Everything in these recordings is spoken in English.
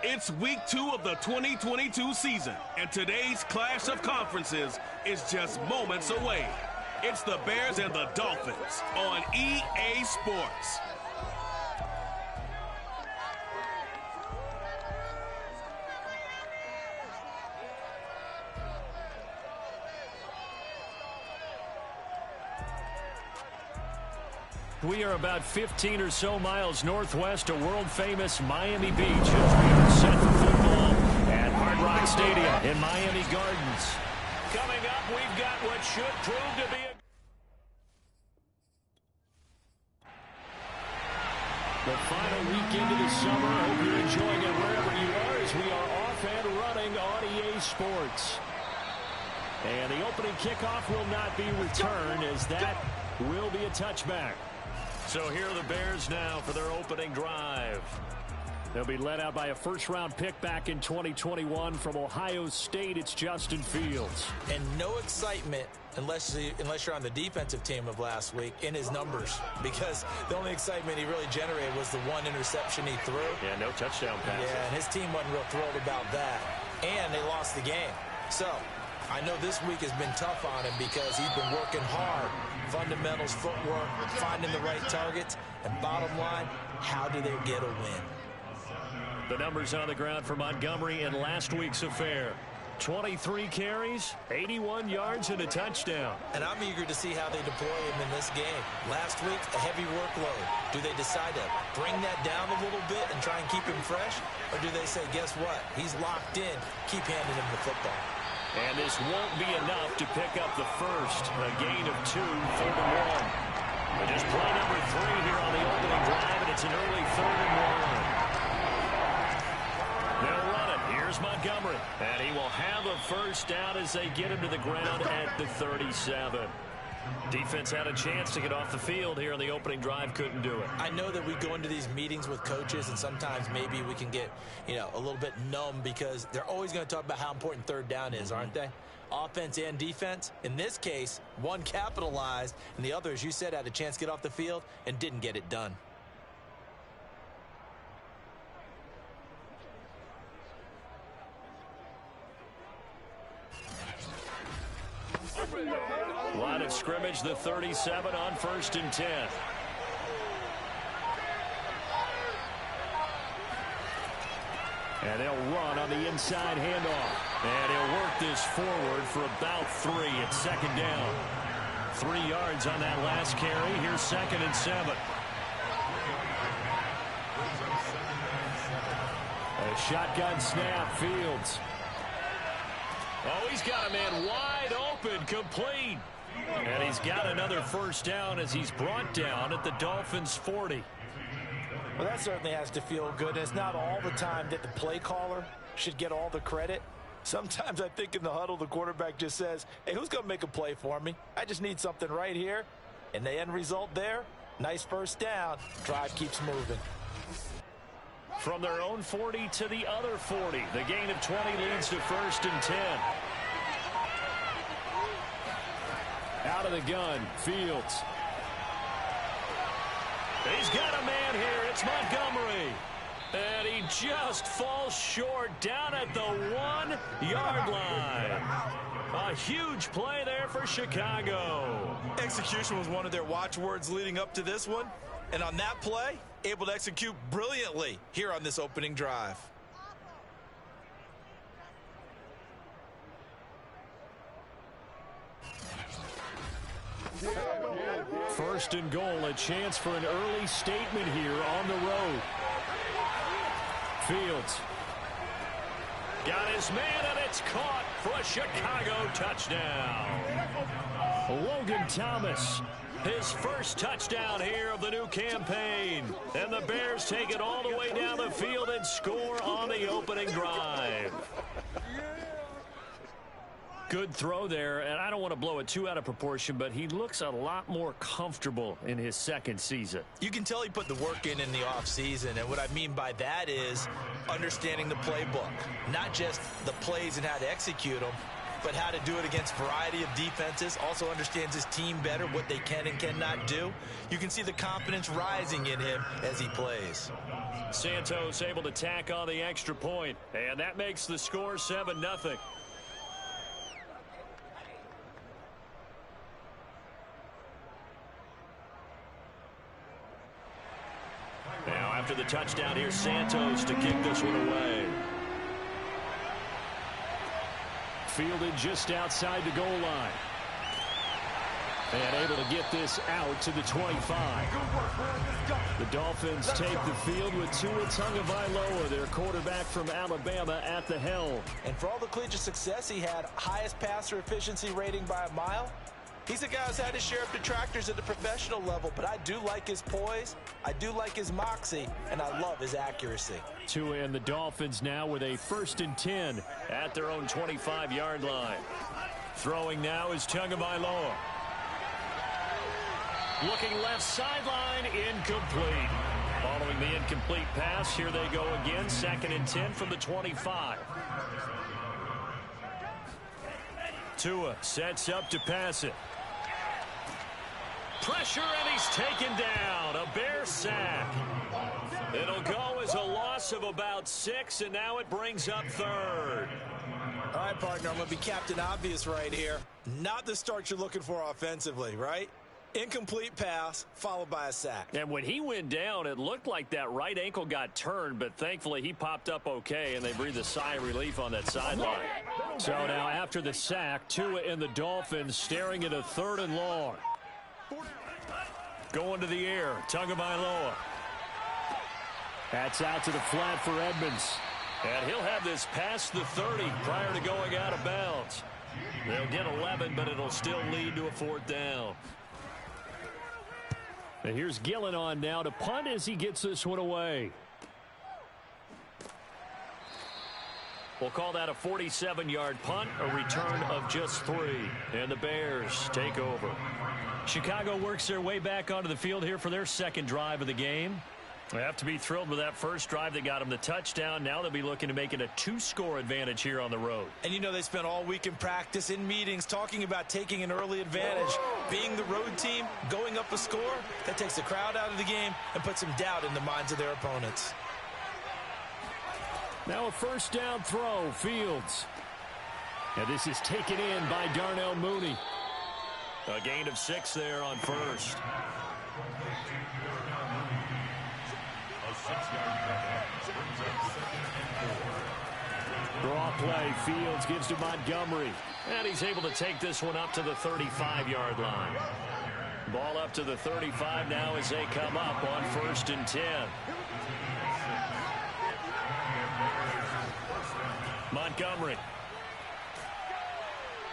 It's week 2 of the 2022 season, and today's clash of conferences is just moments away. It's the Bears and the Dolphins on EA Sports. We are about 15 or so miles northwest of world-famous Miami Beach as we are set for football at Hard Rock Stadium in Miami Gardens. Coming up, we've got what should prove to be the final weekend of the summer. Hope you're enjoying it wherever you are as we are off and running on EA Sports. And the opening kickoff will not be returned as that will be a touchback. So here are the Bears now for their opening drive. They'll be led out by a first-round pick back in 2021 from Ohio State. It's Justin Fields. And no excitement unless you're on the defensive team of last week in his numbers, because the only excitement he really generated was the one interception he threw. Yeah, no touchdown passes. Yeah, and his team wasn't real thrilled about that. And they lost the game. So I know this week has been tough on him because he's been working hard. Fundamentals, footwork, finding the right targets. And bottom line, how do they get a win? The numbers on the ground for Montgomery in last week's affair. 23 carries, 81 yards, and a touchdown. And I'm eager to see how they deploy him in this game. Last week, a heavy workload. Do they decide to bring that down a little bit and try and keep him fresh? Or do they say, guess what? He's locked in. Keep handing him the football. And this won't be enough to pick up the first. A gain of 2, 3rd and 1. But just play number 3 here on the opening drive, and it's an early 3rd and 1. They'll run it. Here's Montgomery. And he will have a first down as they get him to the ground at the 37. Defense had a chance to get off the field here on the opening drive, couldn't do it. I know that we go into these meetings with coaches, and sometimes maybe we can get, a little bit numb because they're always going to talk about how important third down is, aren't they? Offense and defense. In this case, one capitalized, and the other, as you said, had a chance to get off the field and didn't get it done. Line of scrimmage, the 37 on 1st and 10. And they'll run on the inside handoff. And he'll work this forward for about 3 at 2nd down. 3 yards on that last carry. Here's 2nd and 7. A shotgun snap, Fields. Oh, he's got a man wide open, complete. And he's got another first down as he's brought down at the Dolphins' 40. Well, that certainly has to feel good. It's not all the time that the play caller should get all the credit. Sometimes I think in the huddle, the quarterback just says, hey, who's going to make a play for me? I just need something right here. And the end result there, nice first down. Drive keeps moving. From their own 40 to the other 40. The gain of 20 leads to 1st and 10. Out of the gun, Fields. He's got a man here. It's Montgomery. And he just falls short down at the 1-yard line. A huge play there for Chicago. Execution was one of their watchwords leading up to this one. And on that play, able to execute brilliantly here on this opening drive. First and goal, a chance for an early statement here on the road. Fields. Got his man, and it's caught for a Chicago touchdown. Logan Thomas. His first touchdown here of the new campaign. And the Bears take it all the way down the field and score on the opening drive. Good throw there, and I don't want to blow it too out of proportion, but he looks a lot more comfortable in his second season. You can tell he put the work in the offseason, and what I mean by that is understanding the playbook, not just the plays and how to execute them. but how to do it against a variety of defenses. Also understands his team better, what they can and cannot do. You can see the confidence rising in him as he plays. Santos able to tack on the extra point, and that makes the score 7-0. Now after the touchdown, here's Santos to kick this one away. Fielded just outside the goal line. And able to get this out to the 25. The Dolphins take the field with Tua Tagovailoa, their quarterback from Alabama, at the helm. And for all the collegiate success he had, highest passer efficiency rating by a mile, he's a guy who's had his share of detractors at the professional level, but I do like his poise, I do like his moxie, and I love his accuracy. Tua and the Dolphins now with a 1st and 10 at their own 25-yard line. Throwing now is Tagovailoa. Looking left sideline, incomplete. Following the incomplete pass, here they go again, 2nd and 10 from the 25. Tua sets up to pass it. Pressure, and he's taken down. A Bear sack. It'll go as a loss of about 6, and now it brings up 3rd. All right, partner, I'm going to be Captain Obvious right here. Not the start you're looking for offensively, right? Incomplete pass, followed by a sack. And when he went down, it looked like that right ankle got turned, but thankfully he popped up okay, and they breathed a sigh of relief on that sideline. So now after the sack, Tua and the Dolphins staring at a 3rd and long. Going to the air, Tagovailoa. That's out to the flat for Edmonds. And he'll have this past the 30 prior to going out of bounds. They'll get 11, but it'll still lead to a 4th down. And here's Gillen on now to punt as he gets this one away. We'll call that a 47-yard punt, a return of just 3. And the Bears take over. Chicago works their way back onto the field here for their 2nd drive of the game. They have to be thrilled with that first drive that got them the touchdown. Now they'll be looking to make it a 2-score advantage here on the road. And you know they spent all week in practice, in meetings, talking about taking an early advantage. Being the road team, going up a score, that takes the crowd out of the game and puts some doubt in the minds of their opponents. Now a 1st down throw, Fields. And this is taken in by Darnell Mooney. A gain of 6 there on 1st. Draw play, Fields gives to Montgomery. And he's able to take this one up to the 35-yard line. Ball up to the 35 now as they come up on 1st and 10. Montgomery.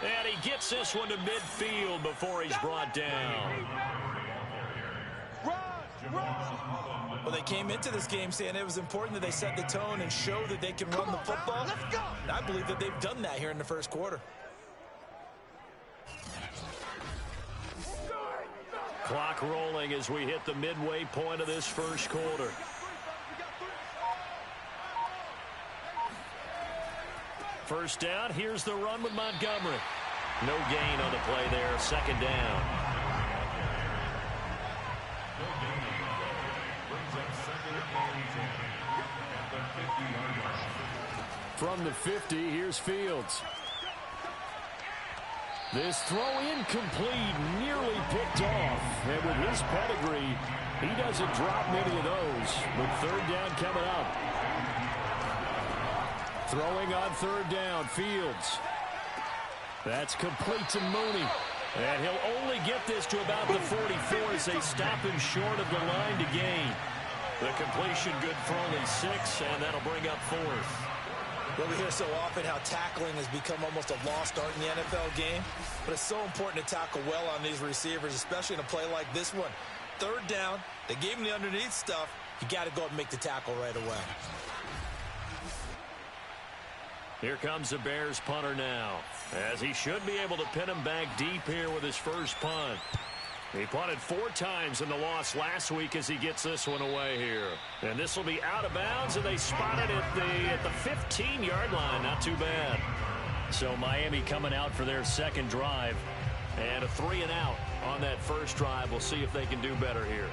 And he gets this one to midfield before he's brought down. Well, they came into this game saying it was important that they set the tone and show that they can run the football. And I believe that they've done that here in the 1st quarter. Clock rolling as we hit the midway point of this 1st quarter. First down, here's the run with Montgomery. No gain on the play there, 2nd down. From the 50, here's Fields. This throw incomplete, nearly picked off. And with his pedigree, he doesn't drop many of those. With 3rd down coming up. Throwing on 3rd down, Fields. That's complete to Mooney. And he'll only get this to about the 44 as they stop him short of the line to gain. The completion good for only 6, and that'll bring up 4th. Well, we hear so often how tackling has become almost a lost art in the NFL game. But it's so important to tackle well on these receivers, especially in a play like this one. 3rd down, they gave him the underneath stuff. You got to go and make the tackle right away. Here comes the Bears punter now, as he should be able to pin him back deep here with his first punt. He punted 4 times in the loss last week as he gets this one away here. And this will be out of bounds, and they spot it at the 15-yard line. Not too bad. So Miami coming out for their second drive. And a 3-and-out on that first drive. We'll see if they can do better here.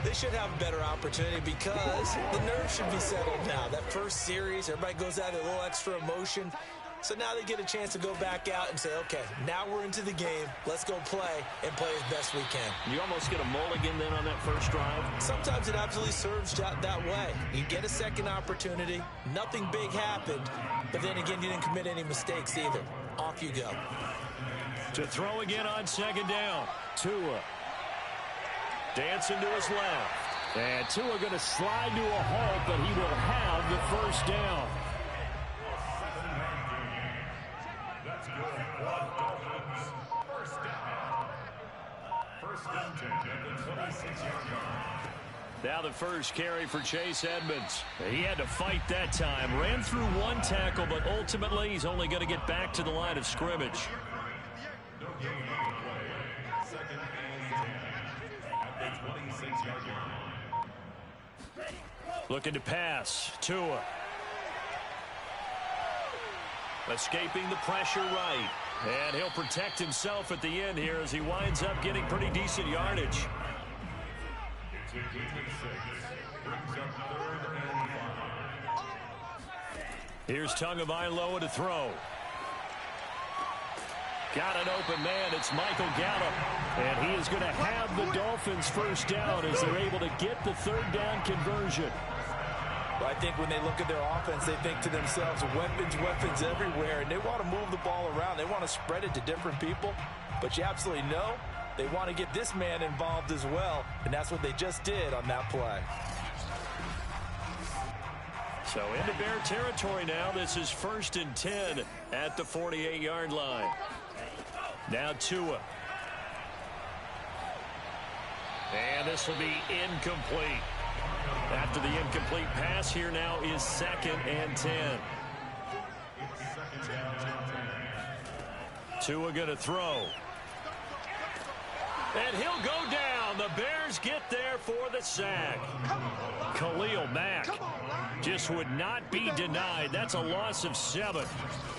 They should have a better opportunity because the nerves should be settled now. That first series, everybody goes out with a little extra emotion. So now they get a chance to go back out and say, okay, now we're into the game. Let's go play and play as best we can. You almost get a mulligan then on that first drive? Sometimes it absolutely serves that way. You get a second opportunity. Nothing big happened. But then again, you didn't commit any mistakes either. Off you go. To throw again on second down. Tua. Dancing to his left. And Tua going to slide to a halt, but he will have the first down. Now the first carry for Chase Edmonds. He had to fight that time. Ran through one tackle, but ultimately he's only going to get back to the line of scrimmage. Looking to pass. Tua. Escaping the pressure right. And he'll protect himself at the end here as he winds up getting pretty decent yardage. Here's Tagovailoa to throw. Got an open man. It's Michael Gallup. And he is going to have the Dolphins first down as they're able to get the third down conversion. Well, I think when they look at their offense, they think to themselves, weapons everywhere, and they want to move the ball around. They want to spread it to different people, but you absolutely know they want to get this man involved as well, and that's what they just did on that play. So into Bear territory now. This is 1st and 10 at the 48-yard line. Now Tua. And this will be incomplete. After the incomplete pass, here now is 2nd and 10. Tua going to throw. And he'll go down. The Bears get there for the sack. Khalil Mack just would not be denied. That's a loss of 7.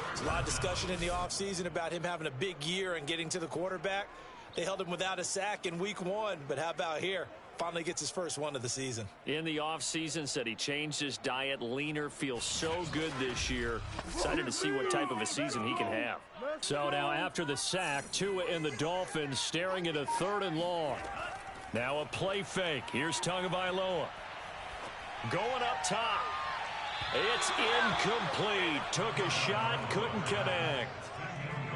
There's a lot of discussion in the offseason about him having a big year and getting to the quarterback. They held him without a sack in week 1, but how about here? Finally gets his first one of the season. In the offseason, said he changed his diet, leaner, feels so good this year. Excited to see what type of a season he can have. So now after the sack, Tua and the Dolphins staring at a 3rd and long. Now a play fake. Here's Tagovailoa. Going up top. It's incomplete. Took a shot, couldn't connect.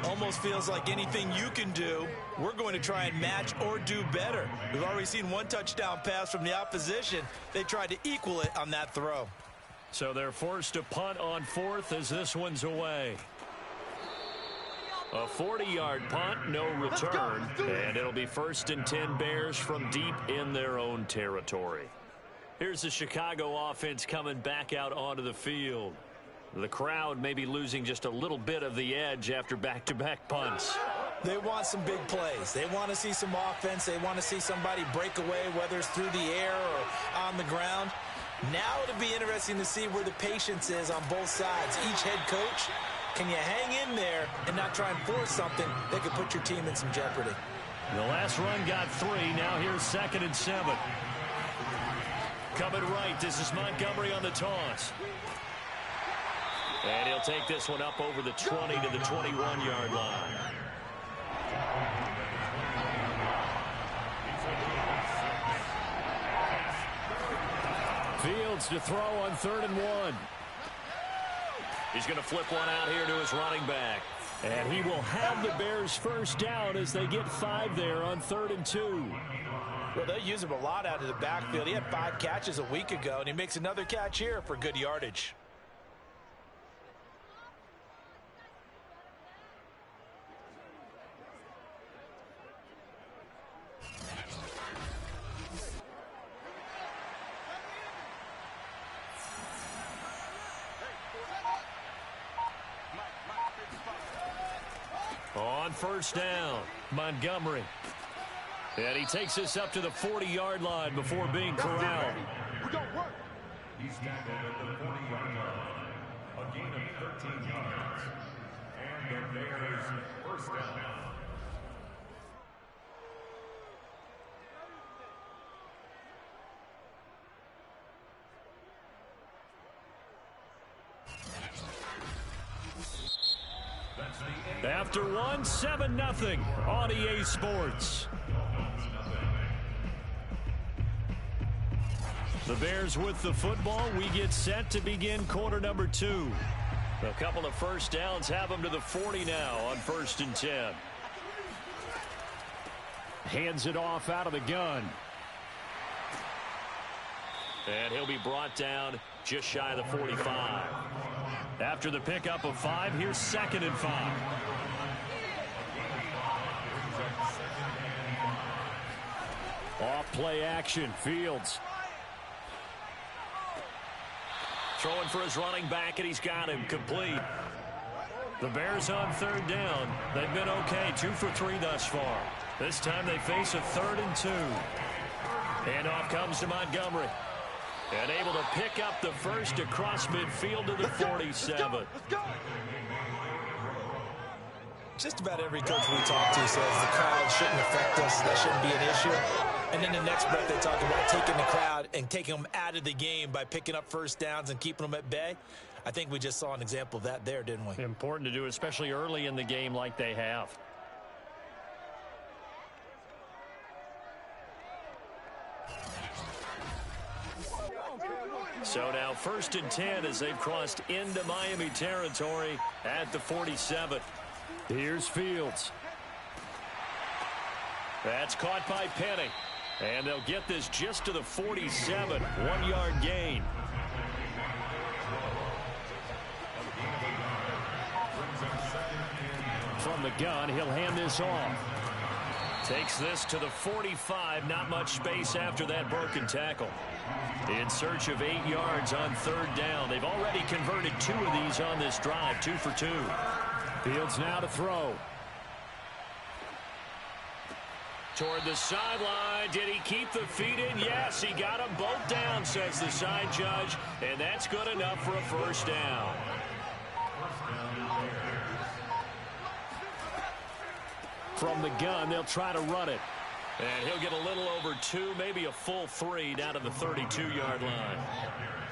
Almost feels like anything you can do, we're going to try and match or do better. We've already seen one touchdown pass from the opposition. They tried to equal it on that throw. So they're forced to punt on 4th as this one's away. A 40-yard punt, no return. And it'll be 1st and 10 Bears from deep in their own territory. Here's the Chicago offense coming back out onto the field. The crowd may be losing just a little bit of the edge after back-to-back punts. They want some big plays. They want to see some offense. They want to see somebody break away, whether it's through the air or on the ground. Now it'll be interesting to see where the patience is on both sides. Each head coach, can you hang in there and not try and force something that could put your team in some jeopardy? The last run got 3. Now here's 2nd and 7. Coming right, this is Montgomery on the toss. And he'll take this one up over the 20 to the 21-yard line. Fields to throw on 3rd and 1. He's going to flip one out here to his running back. And he will have the Bears first down as they get 5 there on 3rd and 2. Well, they use him a lot out of the backfield. He had 5 catches a week ago, and he makes another catch here for good yardage. On 1st down, Montgomery. And he takes this up to the 40-yard line before being corralled. He's tackled at the 40-yard line. A gain of 13 yards. And After one, 7-0 on EA Sports. The Bears with the football. We get set to begin quarter number 2. A couple of first downs have them to the 40 now on 1st and 10. Hands it off out of the gun. And he'll be brought down just shy of the 45. After the pickup of 5, here's 2nd and 5. Off play action, Fields. Throwing for his running back, and he's got him complete. The Bears on 3rd down. They've been okay, 2 for 3 thus far. This time they face a 3rd and 2. And off comes to Montgomery. And able to pick up the first across midfield to the 47. Let's go. Just about every coach we talk to says the crowd shouldn't affect us. That shouldn't be an issue. And then the next breath they talk about taking the crowd and taking them out of the game by picking up first downs and keeping them at bay. I think we just saw an example of that there, didn't we? Important to do, especially early in the game like they have. So now 1st and 10 as they've crossed into Miami territory at the 47. Here's Fields. That's caught by Penny. And they'll get this just to the 47. 1-yard gain. From the gun, he'll hand this off. Takes this to the 45. Not much space after that broken tackle. In search of 8 yards on 3rd down. They've already converted 2 of these on this drive. 2 for 2. Fields now to throw. Toward the sideline. Did he keep the feet in? Yes, he got them both down, says the side judge. And that's good enough for a first down. From the gun, they'll try to run it. And he'll get a little over 2, maybe a full 3 down to the 32-yard line.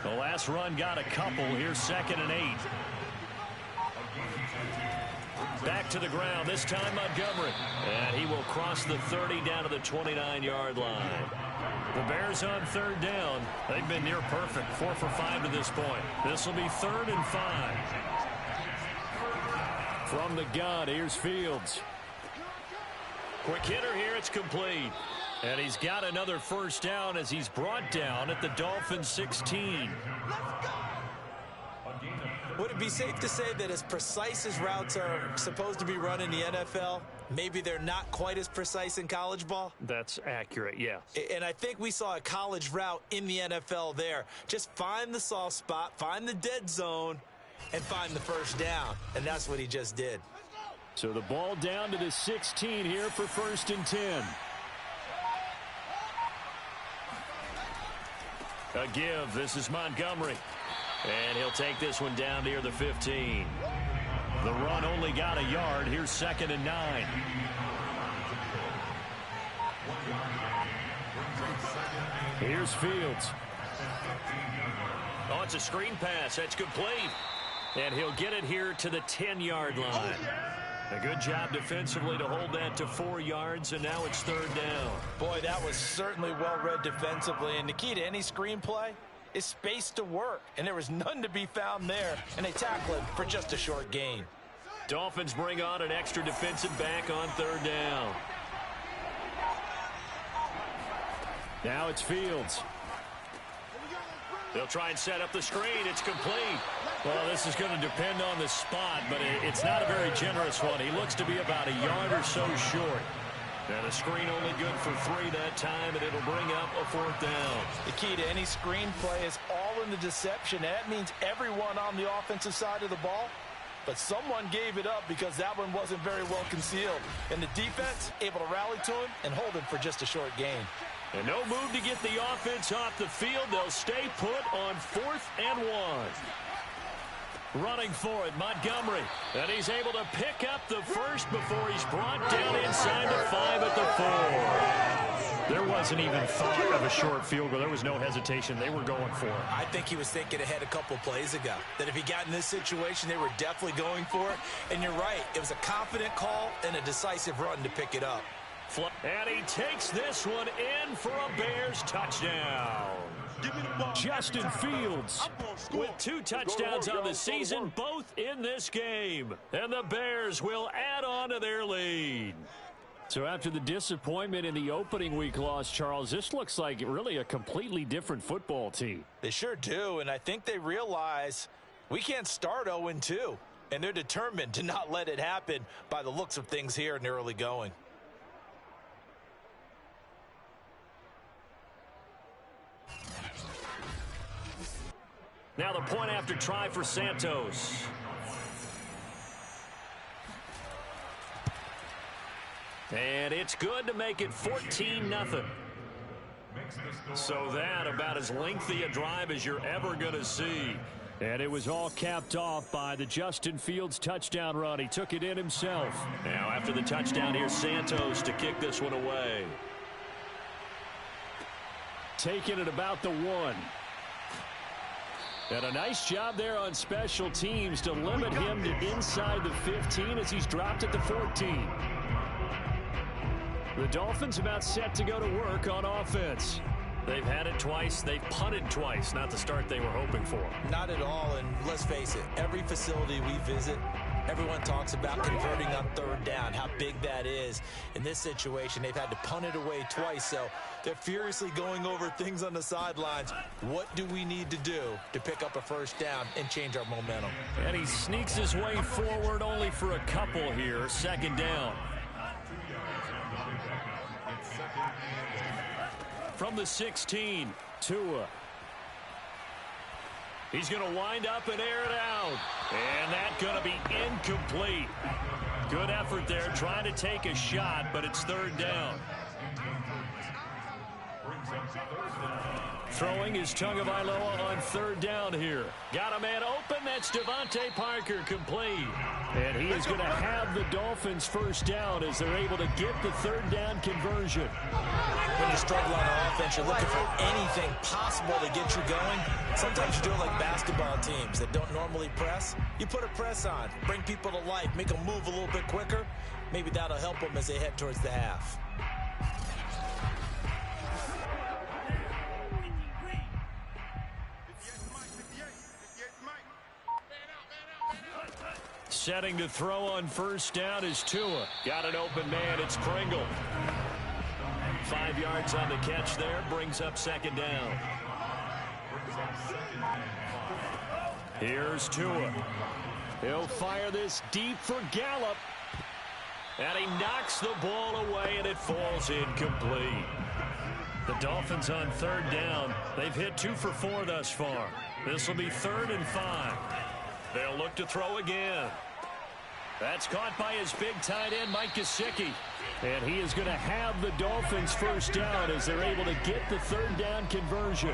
The last run got a couple. Here's 2nd and 8. Back to the ground, this time Montgomery. And he will cross the 30 down to the 29-yard line. The Bears on 3rd down. They've been near perfect, 4 for 5 to this point. This will be 3rd and 5. From the gun, here's Fields. Quick hitter here, it's complete. And he's got another first down as he's brought down at the Dolphins 16. Would it be safe to say that as precise as routes are supposed to be run in the NFL, maybe they're not quite as precise in college ball? That's accurate, yes. And I think we saw a college route in the NFL there. Just find the soft spot, find the dead zone, and find the first down. And that's what he just did. So the ball down to the 16 here for 1st and 10. A give. This is Montgomery. And he'll take this one down near the 15. The run only got a yard. Here's 2nd and 9. Here's Fields. Oh, it's a screen pass. That's complete. And he'll get it here to the 10-yard line. A good job defensively to hold that to 4 yards, and now it's 3rd down. Boy, that was certainly well-read defensively. And the key to any screenplay is space to work. And there was none to be found there. And they tackle him for just a short gain. Dolphins bring on an extra defensive back on 3rd down. Now it's Fields. They'll try and set up the screen. It's complete. Well, this is going to depend on the spot, but it's not a very generous one. He looks to be about a yard or so short. And a screen only good for 3 that time, and it'll bring up a 4th down. The key to any screenplay is all in the deception. That means everyone on the offensive side of the ball, but someone gave it up because that one wasn't very well concealed. And the defense able to rally to him and hold him for just a short gain. And no move to get the offense off the field. They'll stay put on 4th and 1. Running for it, Montgomery. And he's able to pick up the first before he's brought down inside the 5 at the 4. There wasn't even thought of a short field goal. There was no hesitation. They were going for it. I think he was thinking ahead a couple plays ago, that if he got in this situation, they were definitely going for it. And you're right, it was a confident call and a decisive run to pick it up. And he takes this one in for a Bears touchdown. Justin Fields with 2 touchdowns on the season, both in this game. And the Bears will add on to their lead. So after the disappointment in the opening week loss, Charles, this looks like really a completely different football team. They sure do, and I think they realize we can't start 0-2, and they're determined to not let it happen by the looks of things here in the early going. Now the point after try for Santos. And it's good to make it 14-0. So that about as lengthy a drive as you're ever going to see. And it was all capped off by the Justin Fields touchdown run. He took it in himself. Now after the touchdown, here's Santos to kick this one away. Taking it about the 1. And a nice job there on special teams to limit him to inside the 15 as he's dropped at the 14. The Dolphins about set to go to work on offense. They've had it twice. They've punted twice. Not the start they were hoping for. Not at all, and let's face it, every facility we visit, everyone talks about converting on 3rd down, how big that is. In this situation, they've had to punt it away twice, so they're furiously going over things on the sidelines. What do we need to do to pick up a 1st down and change our momentum? And he sneaks his way forward only for a couple here. 2nd down. From the 16, Tua. He's going to wind up and air it out. And that's going to be incomplete. Good effort there trying to take a shot, but it's 3rd down. Throwing is Tagovailoa on 3rd down here. Got a man open. That's Devontae Parker complete. And he is going to have the Dolphins 1st down as they're able to get the 3rd down conversion. When you struggle on offense, you're looking for anything possible to get you going. Sometimes you do it like basketball teams that don't normally press. You put a press on, bring people to life, make them move a little bit quicker. Maybe that'll help them as they head towards the half. Setting to throw on 1st down is Tua. Got an open man. It's Pringle. 5 yards on the catch there. Brings up 2nd down. Here's Tua. He'll fire this deep for Gallup. And he knocks the ball away, and it falls incomplete. The Dolphins on 3rd down. They've hit 2 for 4 thus far. This will be 3rd and 5. They'll look to throw again. That's caught by his big tight end, Mike Gesicki. And he is going to have the Dolphins 1st down as they're able to get the 3rd down conversion.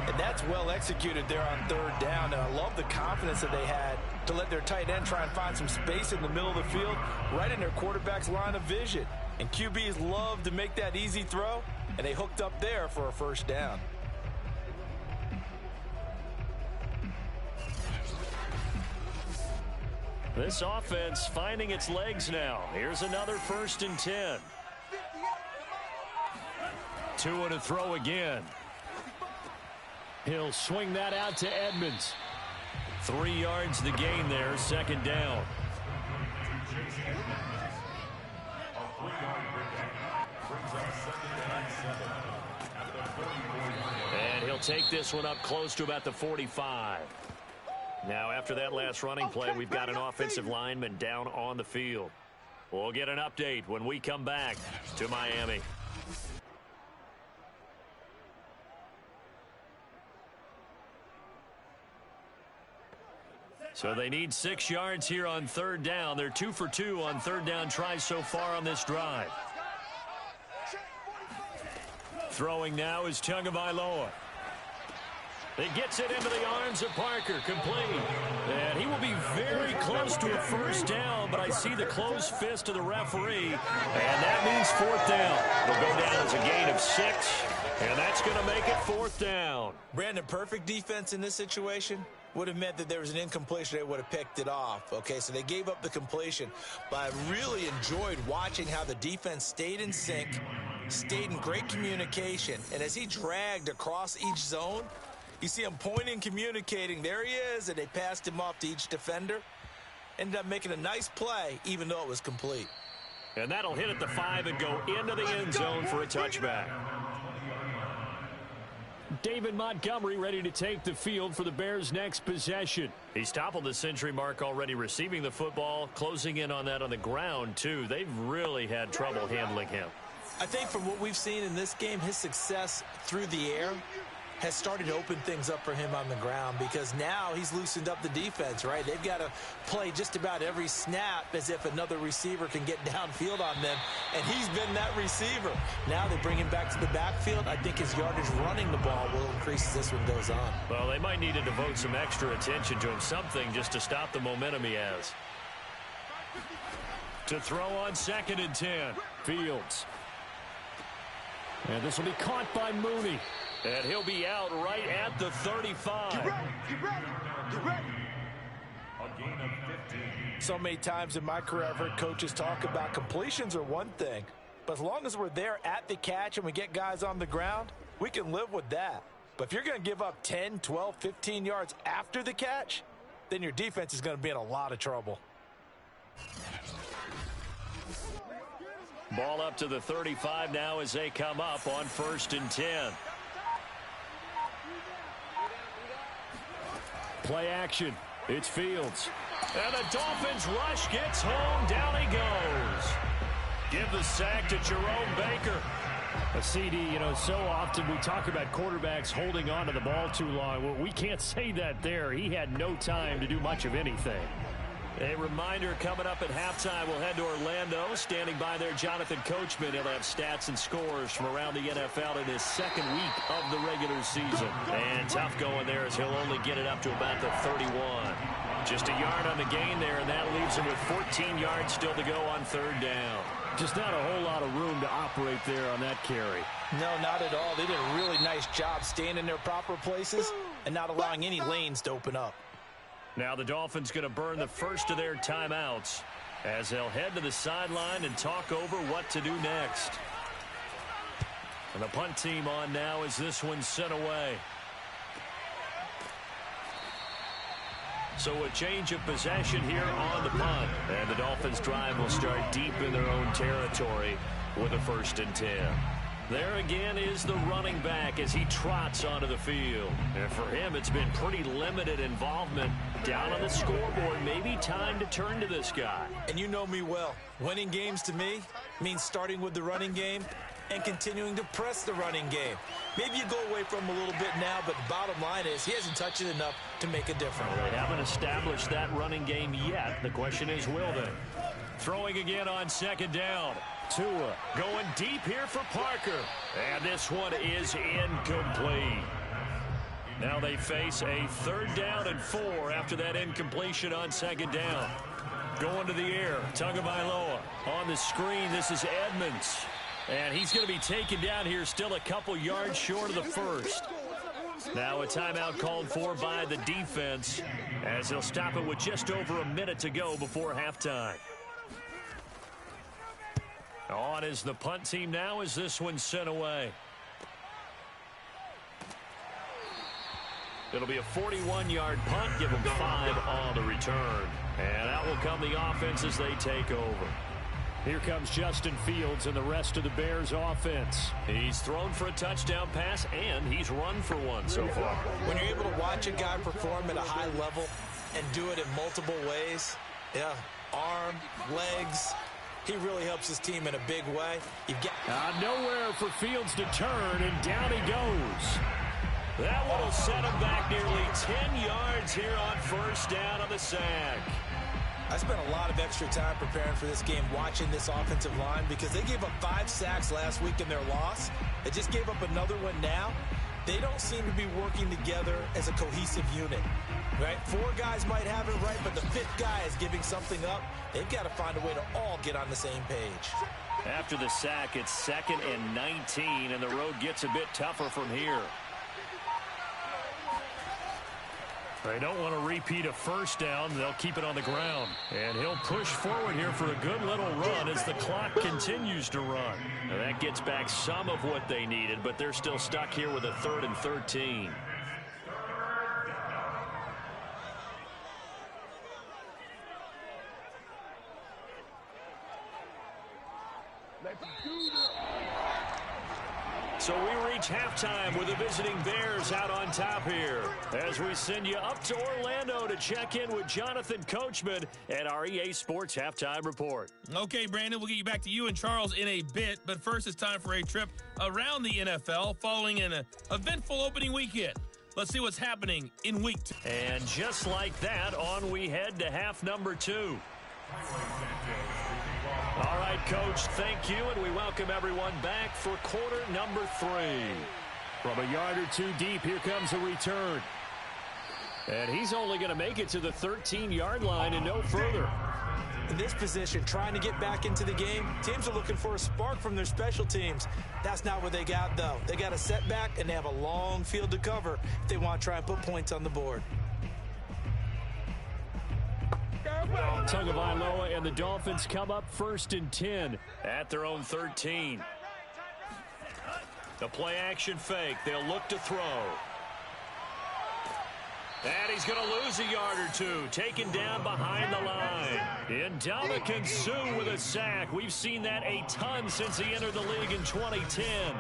And that's well executed there on 3rd down. And I love the confidence that they had to let their tight end try and find some space in the middle of the field, right in their quarterback's line of vision. And QBs love to make that easy throw, and they hooked up there for a 1st down. This offense finding its legs now. Here's another 1st and 10. Tua to throw again. He'll swing that out to Edmonds. 3 yards the gain there, 2nd down. And he'll take this one up close to about the 45. Now, after that last running play, we've got an offensive lineman down on the field. We'll get an update when we come back to Miami. So they need 6 yards here on 3rd down. They're 2 for 2 on 3rd down tries so far on this drive. Throwing now is Tagovailoa. It gets it into the arms of Parker, complete. And he will be very close to a first down, but I see the closed fist of the referee, and that means fourth down. It'll go down as a gain of 6, and that's going to make it fourth down. Brandon, perfect defense in this situation would have meant that there was an incompletion. They would have picked it off. Okay, so they gave up the completion, but I really enjoyed watching how the defense stayed in sync, stayed in great communication, and as he dragged across each zone, you see him pointing, communicating. There he is, and they passed him off to each defender. Ended up making a nice play, even though it was complete. And that'll hit at the 5 and go into the end zone for a touchback. David Montgomery ready to take the field for the Bears' next possession. He's toppled the century mark already receiving the football, closing in on that on the ground, too. They've really had trouble handling him. I think from what we've seen in this game, his success through the air has started to open things up for him on the ground, because now he's loosened up the defense, right? They've got to play just about every snap as if another receiver can get downfield on them, and he's been that receiver. Now they bring him back to the backfield. I think his yardage running the ball will increase as this one goes on. Well, they might need to devote some extra attention to him, something just to stop the momentum he has. To throw on 2nd and 10, Fields. And this will be caught by Mooney. And he'll be out right at the 35. Get ready, get ready, get ready. A gain of 15. So many times in my career I've heard coaches talk about completions are one thing, but as long as we're there at the catch and we get guys on the ground, we can live with that. But if you're going to give up 10, 12, 15 yards after the catch, then your defense is going to be in a lot of trouble. Ball up to the 35 now as they come up on 1st and 10. Play action. It's Fields. And the Dolphins rush gets home. Down he goes. Give the sack to Jerome Baker. A CD, so often we talk about quarterbacks holding on to the ball too long. Well, we can't say that there. He had no time to do much of anything. A reminder coming up at halftime, we'll head to Orlando. Standing by there, Jonathan Coachman. He'll have stats and scores from around the NFL in his 2nd week of the regular season. And tough going there as he'll only get it up to about the 31. Just a yard on the gain there, and that leaves him with 14 yards still to go on 3rd down. Just not a whole lot of room to operate there on that carry. No, not at all. They did a really nice job staying in their proper places and not allowing any lanes to open up. Now the Dolphins going to burn the first of their timeouts as they'll head to the sideline and talk over what to do next. And the punt team on now as this one's sent away. So a change of possession here on the punt. And the Dolphins drive will start deep in their own territory with a 1st and 10. There again is the running back as he trots onto the field. And for him, it's been pretty limited involvement down on the scoreboard. Maybe time to turn to this guy. And you know me well. Winning games to me means starting with the running game and continuing to press the running game. Maybe you go away from him a little bit now, but the bottom line is he hasn't touched it enough to make a difference. Well, they haven't established that running game yet. The question is, will they? Throwing again on 2nd down. Tua going deep here for Parker. And this one is incomplete. Now they face a 3rd down and 4 after that incompletion on 2nd down. Going to the air, Tagovailoa on the screen. This is Edmonds. And he's going to be taken down here still a couple yards short of the 1st. Now a timeout called for by the defense as he'll stop it with just over a minute to go before halftime. On is the punt team now as this one's sent away. It'll be a 41-yard punt. Give them 5 on the return. And out will come the offense as they take over. Here comes Justin Fields and the rest of the Bears offense. He's thrown for a touchdown pass, and he's run for one so far. When you're able to watch a guy perform at a high level and do it in multiple ways, arm, legs, he really helps his team in a big way. Nowhere for Fields to turn, and down he goes. That one will set him back nearly 10 yards here on 1st down on the sack. I spent a lot of extra time preparing for this game watching this offensive line because they gave up 5 sacks last week in their loss. They just gave up another one now. they don't seem to be working together as a cohesive unit. Right? 4 guys might have it right, but the 5th guy is giving something up. They've got to find a way to all get on the same page. After the sack, it's 2nd and 19, and the road gets a bit tougher from here. They don't want to repeat a first down. They'll keep it on the ground. And he'll push forward here for a good little run as the clock continues to run. Now that gets back some of what they needed, but they're still stuck here with a 3rd and 13. So we reach halftime with the visiting Bears out on top here as we send you up to Orlando to check in with Jonathan Coachman at our EA Sports Halftime Report. Okay, Brandon, we'll get you back to you and Charles in a bit, but first it's time for a trip around the NFL following an eventful opening weekend. Let's see what's happening in Week 2. And just like that, on we head to half number 2. All right, Coach, thank you, and we welcome everyone back for quarter number 3. From a yard or 2 deep, here comes a return. And he's only going to make it to the 13-yard line and no further. In this position, trying to get back into the game, teams are looking for a spark from their special teams. That's not what they got, though. They got a setback, and they have a long field to cover if they want to try and put points on the board. Tagovailoa and the Dolphins come up 1st and 10 at their own 13. The play action fake. They'll look to throw. And he's going to lose a yard or 2. Taken down behind the line. Ndamukong Suh with a sack. We've seen that a ton since he entered the league in 2010.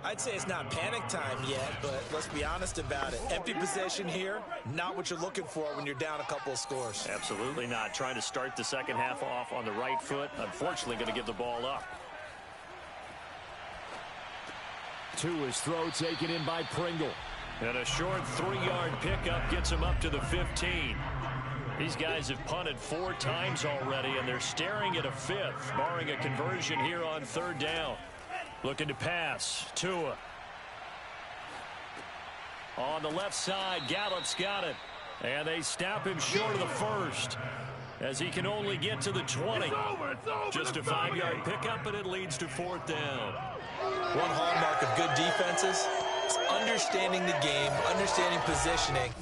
I'd say it's not panic time yet, but let's be honest about it. Empty possession here, not what you're looking for when you're down a couple of scores. Absolutely not. Trying to start the second half off on the right foot. Unfortunately, going to give the ball up. To his throw, taken in by Pringle. And a short 3-yard pickup gets him up to the 15. These guys have punted 4 times already, and they're staring at a 5th, barring a conversion here on 3rd down. Looking to pass. Tua. On the left side, Gallup's got it. And they stop him short of the 1st as he can only get to the 20. Just a 5-yard pickup, and it leads to 4th down. One hallmark of good defenses is understanding the game, understanding positioning,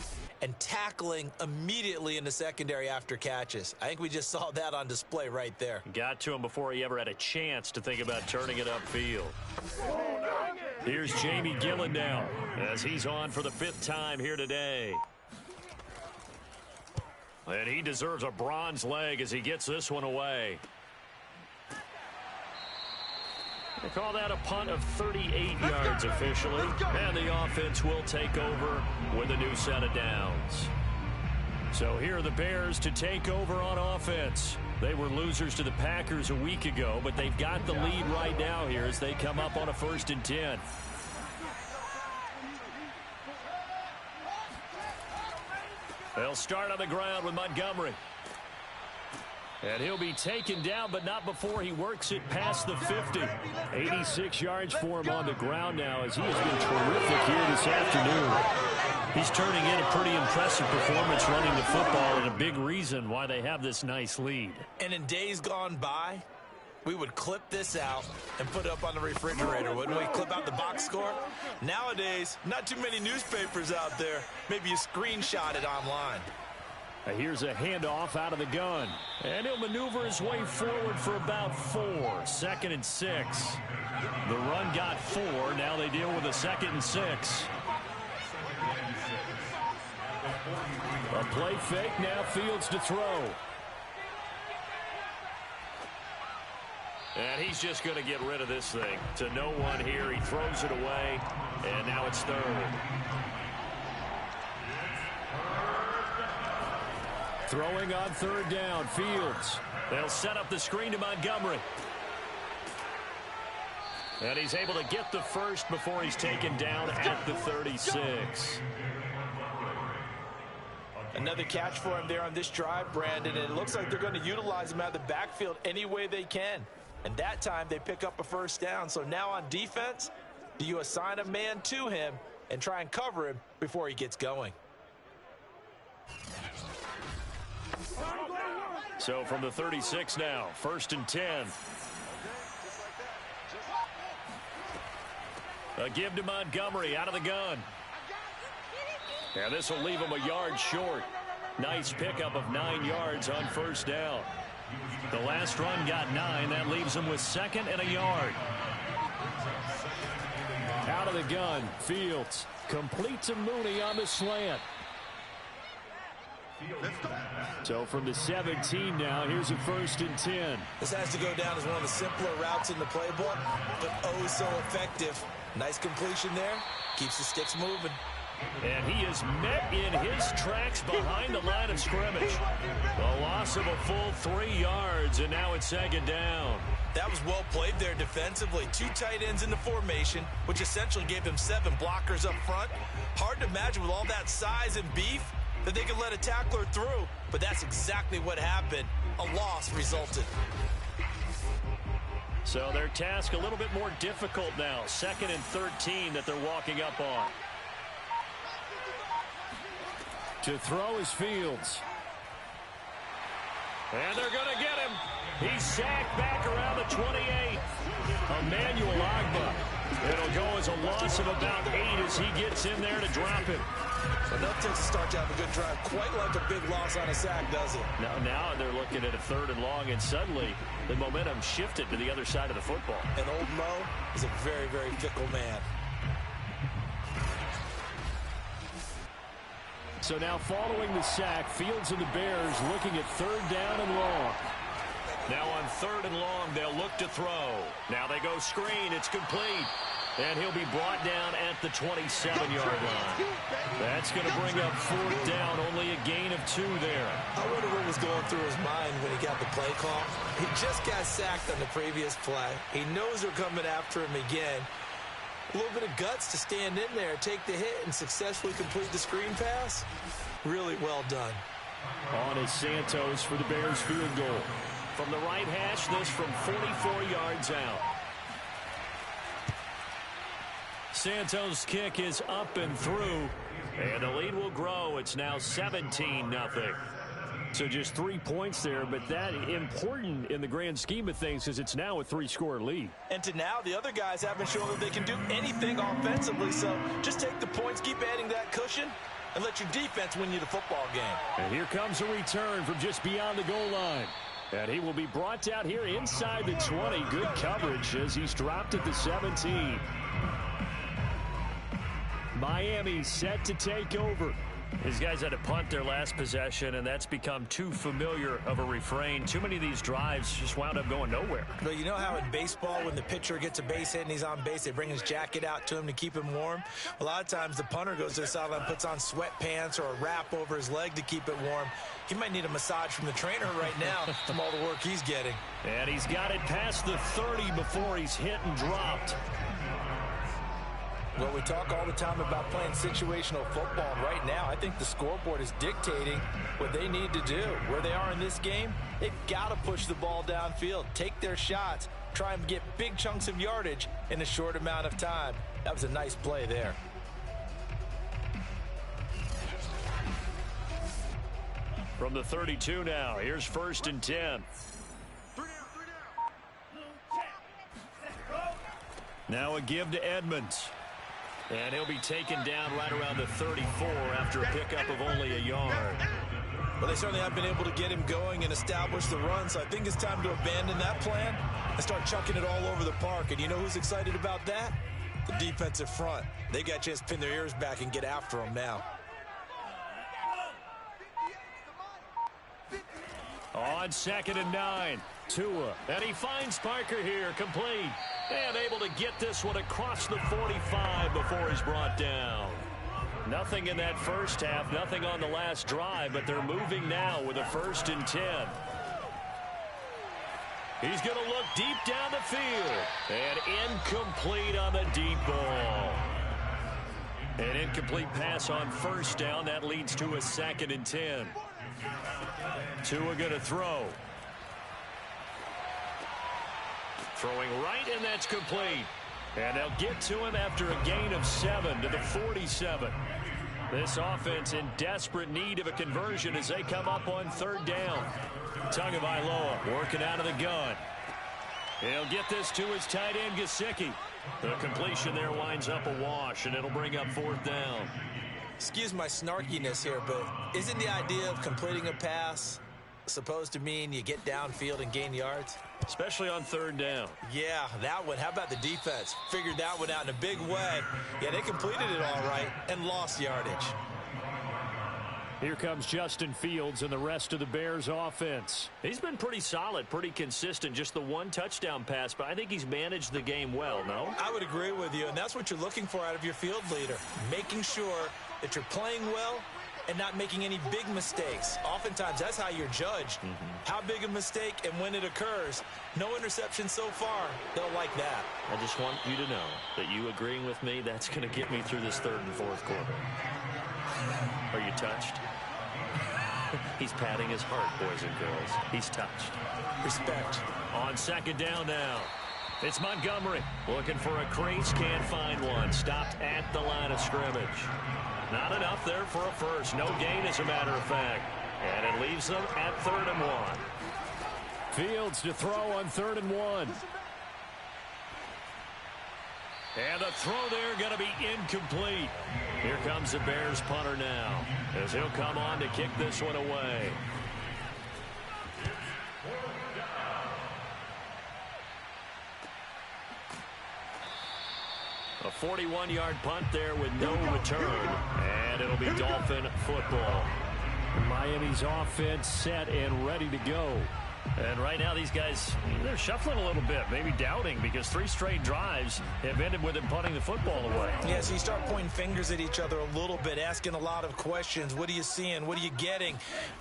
and tackling immediately in the secondary after catches. I think we just saw that on display right there. Got to him before he ever had a chance to think about turning it upfield. Here's Jamie Gillen now as he's on for the 5th time here today. And he deserves a bronze leg as he gets this one away. They call that a punt of 38 yards officially. And the offense will take over with a new set of downs. So here are the Bears to take over on offense. They were losers to the Packers a week ago, but they've got the lead right now here as they come up on a 1st and 10. They'll start on the ground with Montgomery. And he'll be taken down, but not before he works it past the 50. 86 yards for him on the ground now as he has been terrific here this afternoon. He's turning in a pretty impressive performance running the football, and a big reason why they have this nice lead. And in days gone by, we would clip this out and put it up on the refrigerator, wouldn't we? Clip out the box score. Nowadays, not too many newspapers out there. Maybe you screenshot it online. Here's a handoff out of the gun. And he'll maneuver his way forward for about 4. 2nd and 6. The run got 4. Now they deal with a 2nd and 6. A play fake. Now Fields to throw. And he's just going to get rid of this thing. To no one here. He throws it away. And now it's 3rd. Throwing on 3rd down, Fields. They'll set up the screen to Montgomery. And he's able to get the 1st before he's taken down at the 36. Another catch for him there on this drive, Brandon, and it looks like they're going to utilize him out of the backfield any way they can. And that time they pick up a 1st down. So now on defense, do you assign a man to him, and try and cover him before he gets going. So from the 36 now, 1st and 10. A give to Montgomery out of the gun. And this will leave him a yard short. Nice pickup of 9 yards on 1st down. The last run got 9. That leaves him with 2nd and a yard. Out of the gun, Fields. Complete to Mooney on the slant. So from the 17 now, here's a 1st and 10. This has to go down as one of the simpler routes in the playbook, but oh so effective. Nice completion there. Keeps the sticks moving. And he is met in his tracks behind the line of scrimmage. A loss of a full 3 yards, and now it's 2nd down. That was well played there defensively. 2 tight ends in the formation, which essentially gave them 7 blockers up front. Hard to imagine with all that size and beef that they could let a tackler through, but that's exactly what happened. A loss resulted. So their task a little bit more difficult now. 2nd and 13 that they're walking up on. To throw is Fields. And they're going to get him. He's sacked back around the 28. Emmanuel Agba. It'll go as a loss of about 8 as he gets in there to drop him. So that takes a start to have a good drive. Quite like a big loss on a sack, does it? Now they're looking at a 3rd and long, and suddenly the momentum shifted to the other side of the football. And old Mo is a very, very fickle man. So now following the sack, Fields and the Bears looking at 3rd down and long. Now on 3rd and long, they'll look to throw. Now they go screen. It's complete. And he'll be brought down at the 27-yard line. That's going to bring up 4th down, only a gain of 2 there. I wonder what was going through his mind when he got the play call. He just got sacked on the previous play. He knows they're coming after him again. A little bit of guts to stand in there, take the hit, and successfully complete the screen pass. Really well done. On is Santos for the Bears field goal. From the right hash, this from 44 yards out. Santos' kick is up and through, and the lead will grow. It's now 17-0. So just 3 points there, but that important in the grand scheme of things because it's now a 3-score lead. And to now, the other guys haven't shown that they can do anything offensively, so just take the points, keep adding that cushion, and let your defense win you the football game. And here comes a return from just beyond the goal line. And he will be brought out here inside the 20. Good coverage as he's dropped at the 17. Miami set to take over. These guys had to punt their last possession, and that's become too familiar of a refrain. Too many of these drives just wound up going nowhere. But you know how in baseball, when the pitcher gets a base hit and he's on base, they bring his jacket out to him to keep him warm? A lot of times the punter goes to the sideline, puts on sweatpants or a wrap over his leg to keep it warm. He might need a massage from the trainer right now from all the work he's getting. And he's got it past the 30 before he's hit and dropped. Well, we talk all the time about playing situational football. Right now, I think the scoreboard is dictating what they need to do. Where they are in this game, they've got to push the ball downfield, take their shots, try and get big chunks of yardage in a short amount of time. That was a nice play there. From the 32 now, here's 1st and 10. Now a give to Edmonds. And he'll be taken down right around the 34 after a pickup of only a yard. Well, they certainly have been able to get him going and establish the run, so I think it's time to abandon that plan and start chucking it all over the park. And you know who's excited about that? The defensive front. They got a chance to pin their ears back and get after him now. On 2nd and 9, Tua. And he finds Parker here, complete. And able to get this one across the 45 before he's brought down. Nothing in that first half, nothing on the last drive, but they're moving now with a 1st and 10. He's going to look deep down the field. And incomplete on the deep ball. An incomplete pass on 1st down. That leads to a 2nd and 10. Tua going to throw. Throwing right, and that's complete. And they'll get to him after a gain of 7 to the 47. This offense in desperate need of a conversion as they come up on 3rd down. Tagovailoa working out of the gun. He'll get this to his tight end, Gesicki. The completion there winds up a wash, and it'll bring up 4th down. Excuse my snarkiness here, but isn't the idea of completing a pass supposed to mean you get downfield and gain yards? Especially on 3rd down. Yeah, that one. How about the defense? Figured that one out in a big way. Yeah, they completed it all right and lost yardage. Here comes Justin Fields and the rest of the Bears offense. He's been pretty solid, pretty consistent. Just the 1 touchdown pass, but I think he's managed the game well, no? I would agree with you, and that's what you're looking for out of your field leader. Making sure that you're playing well and not making any big mistakes. Oftentimes, that's how you're judged. How big a mistake and when it occurs. No interception so far. They'll like that. I just want you to know that you agreeing with me, that's going to get me through this 3rd and 4th quarter. Are you touched? He's patting his heart, boys and girls. He's touched. Respect. On 2nd down now. It's Montgomery looking for a crease, can't find one. Stopped at the line of scrimmage. Not enough there for a first. No gain, as a matter of fact. And it leaves them at 3rd and 1. Fields to throw on 3rd and 1. And the throw there going to be incomplete. Here comes the Bears punter now, as he'll come on to kick this one away. A 41-yard punt there with no return, and it'll be Dolphin football. Miami's offense set and ready to go. And right now these guys, they're shuffling a little bit, maybe doubting, because 3 straight drives have ended with them punting the football away. Yeah, so you start pointing fingers at each other a little bit, asking a lot of questions. What are you seeing? What are you getting?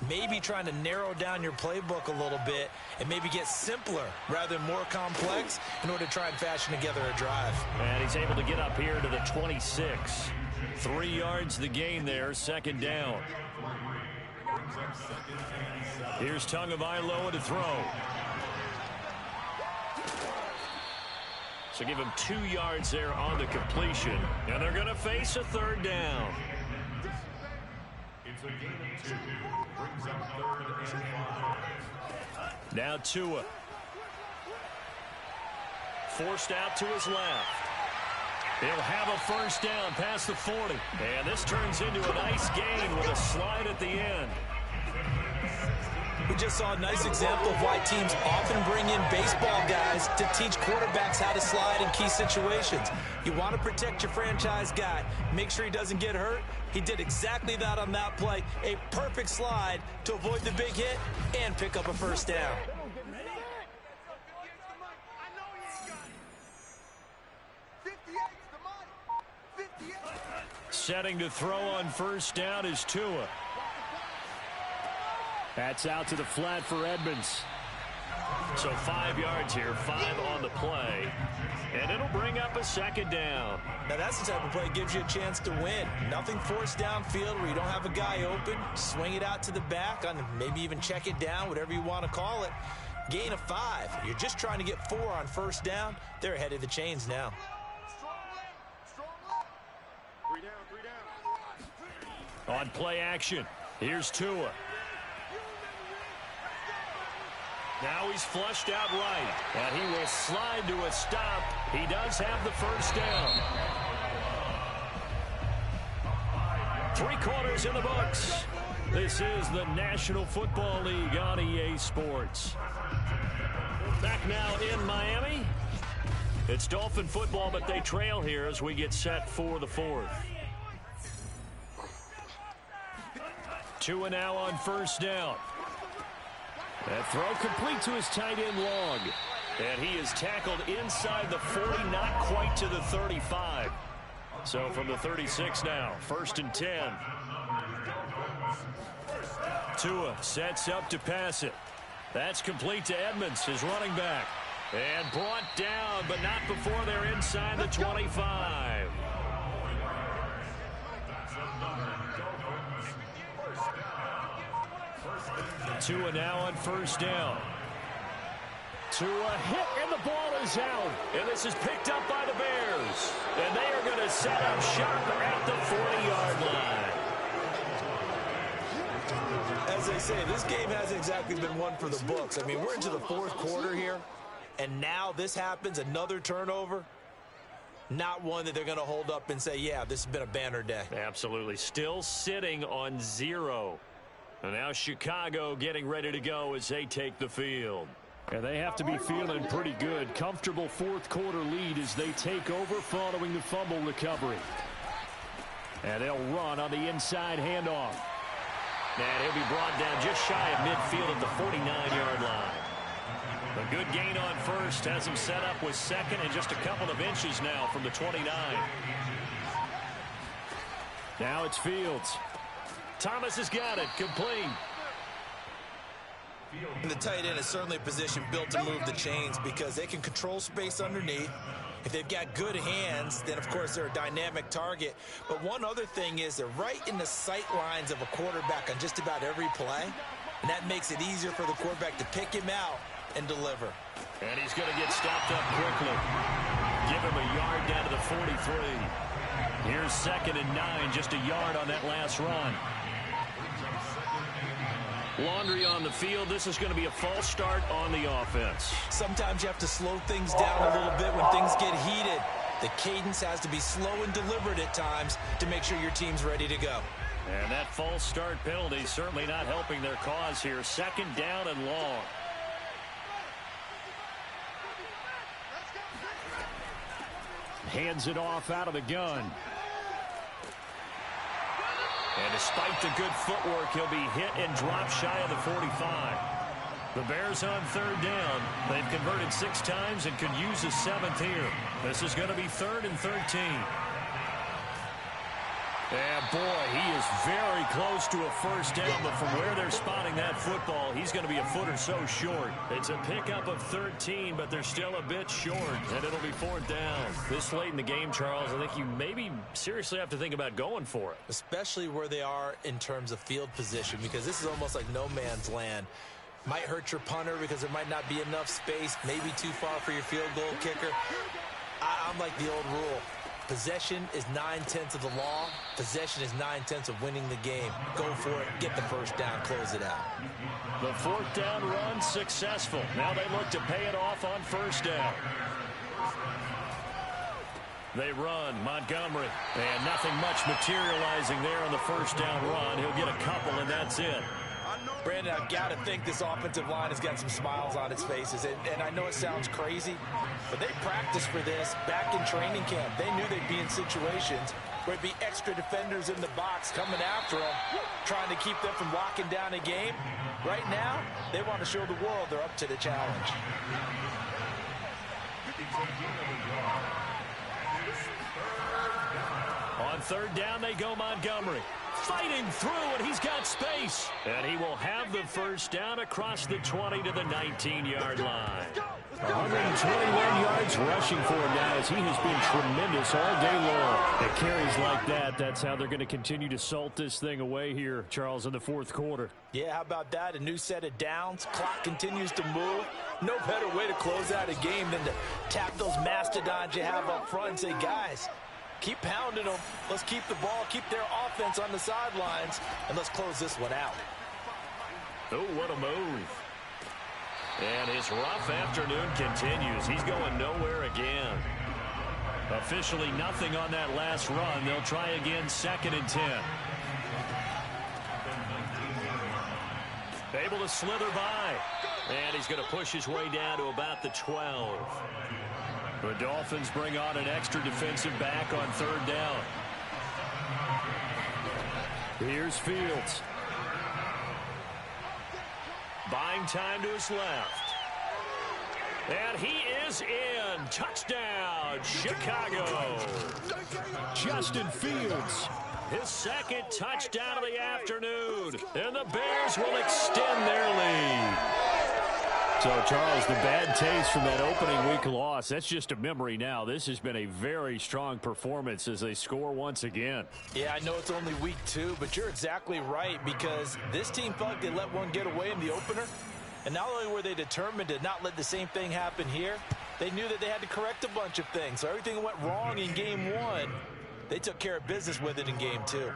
Maybe trying to narrow down your playbook a little bit and maybe get simpler rather than more complex in order to try and fashion together a drive. And he's able to get up here to the 26. 3 yards the gain there, 2nd down. Here's Tagovailoa to throw. So give him 2 yards there on the completion. And they're going to face a 3rd down. It's a gain of 2. Brings up 3rd and 5. Now Tua. Forced out to his left. He'll have a 1st down past the 40. And this turns into a nice gain with a slide at the end. We just saw a nice example of why teams often bring in baseball guys to teach quarterbacks how to slide in key situations. You want to protect your franchise guy. Make sure he doesn't get hurt. He did exactly that on that play. A perfect slide to avoid the big hit and pick up a 1st down. Setting to throw on 1st down is Tua. That's out to the flat for Edmonds. So 5 yards here, 5 on the play. And it'll bring up a 2nd down. Now that's the type of play that gives you a chance to win. Nothing forced downfield where you don't have a guy open. Swing it out to the back, on maybe even check it down, whatever you want to call it. Gain of 5. You're just trying to get 4 on 1st down. They're ahead of the chains now. 3 down. On play action, here's Tua. Now he's flushed out right, and he will slide to a stop. He does have the 1st down. 3 quarters in the books. This is the National Football League on EA Sports. Back now in Miami. It's Dolphin football, but they trail here as we get set for the 4th. Tua now on 1st down. That throw complete to his tight end Long. And he is tackled inside the 40, not quite to the 35. So from the 36 now, 1st and 10. Tua sets up to pass it. That's complete to Edmonds, his running back. And brought down, but not before they're inside the 25. Tua now on 1st down. to a hit, and the ball is out. And this is picked up by the Bears. And they are going to set up shop at the 40-yard line. As they say, this game hasn't exactly been one for the books. I mean, we're into the fourth quarter here, and now this happens, another turnover. Not one that they're going to hold up and say, yeah, this has been a banner day. Absolutely. Still sitting on 0. And now Chicago getting ready to go as they take the field. And they have to be feeling pretty good. Comfortable fourth quarter lead as they take over following the fumble recovery. And they'll run on the inside handoff. And he'll be brought down just shy of midfield at the 49-yard line. A good gain on first has him set up with second and just a couple of inches now from the 29. Now it's Fields. Thomas has got it. Complete. And the tight end is certainly a position built to move the chains because they can control space underneath. If they've got good hands, then, of course, they're a dynamic target. But one other thing is they're right in the sight lines of a quarterback on just about every play. And that makes it easier for the quarterback to pick him out and deliver. And he's going to get stopped up quickly. Give him a yard down to the 43. Here's 2nd and 9, just a yard on that last run. Laundry on the field. This is going to be a false start on the offense. Sometimes you have to slow things down a little bit when things get heated. The cadence has to be slow and deliberate at times to make sure your team's ready to go. And that false start penalty certainly not helping their cause here. 2nd down and long. Hands it off out of the gun. And despite the good footwork, he'll be hit and dropped shy of the 45. The Bears on 3rd down. They've converted 6 times and could use a 7th here. This is going to be 3rd and 13. And boy, he is very close to a first down, but from where they're spotting that football, he's going to be a foot or so short. It's a pickup of 13, but they're still a bit short, and it'll be 4th down. This late in the game, Charles, I think you maybe seriously have to think about going for it. Especially where they are in terms of field position, because this is almost like no man's land. Might hurt your punter because there might not be enough space, maybe too far for your field goal kicker. I'm like the old rule. Possession is 9/10 of the law. Possession is 9/10 of winning the game. Go for it. Get the first down. Close it out. The 4th down run successful. Now they look to pay it off on 1st down. They run. Montgomery. And nothing much materializing there on the 1st down run. He'll get a couple, and that's it. Brandon, I've got to think this offensive line has got some smiles on its faces. And I know it sounds crazy, but they practiced for this back in training camp. They knew they'd be in situations where it'd be extra defenders in the box coming after them, trying to keep them from locking down a game. Right now, they want to show the world they're up to the challenge. On 3rd down, they go Montgomery. Fighting through, and he's got space. And he will have the first down across the 20 to the 19-yard line. 121 yards rushing for him now as he has been tremendous all day long. At carries like that, that's how they're going to continue to salt this thing away here, Charles, in the 4th quarter. Yeah, how about that? A new set of downs. Clock continues to move. No better way to close out a game than to tap those mastodons you have up front and say, guys, keep pounding them. Let's keep the ball, keep their offense on the sidelines, and let's close this one out. Oh, what a move. And his rough afternoon continues. He's going nowhere again. Officially nothing on that last run. They'll try again 2nd and 10. Able to slither by. And he's going to push his way down to about the 12. The Dolphins bring on an extra defensive back on 3rd down. Here's Fields. Buying time to his left. And he is in. Touchdown, Chicago. Justin Fields. His 2nd touchdown of the afternoon. And the Bears will extend their lead. So, Charles, the bad taste from that opening week loss, that's just a memory now. This has been a very strong performance as they score once again. Yeah, I know it's only week 2, but you're exactly right because this team felt like they let one get away in the opener. And not only were they determined to not let the same thing happen here, they knew that they had to correct a bunch of things. So everything that went wrong in game one, they took care of business with it in game two.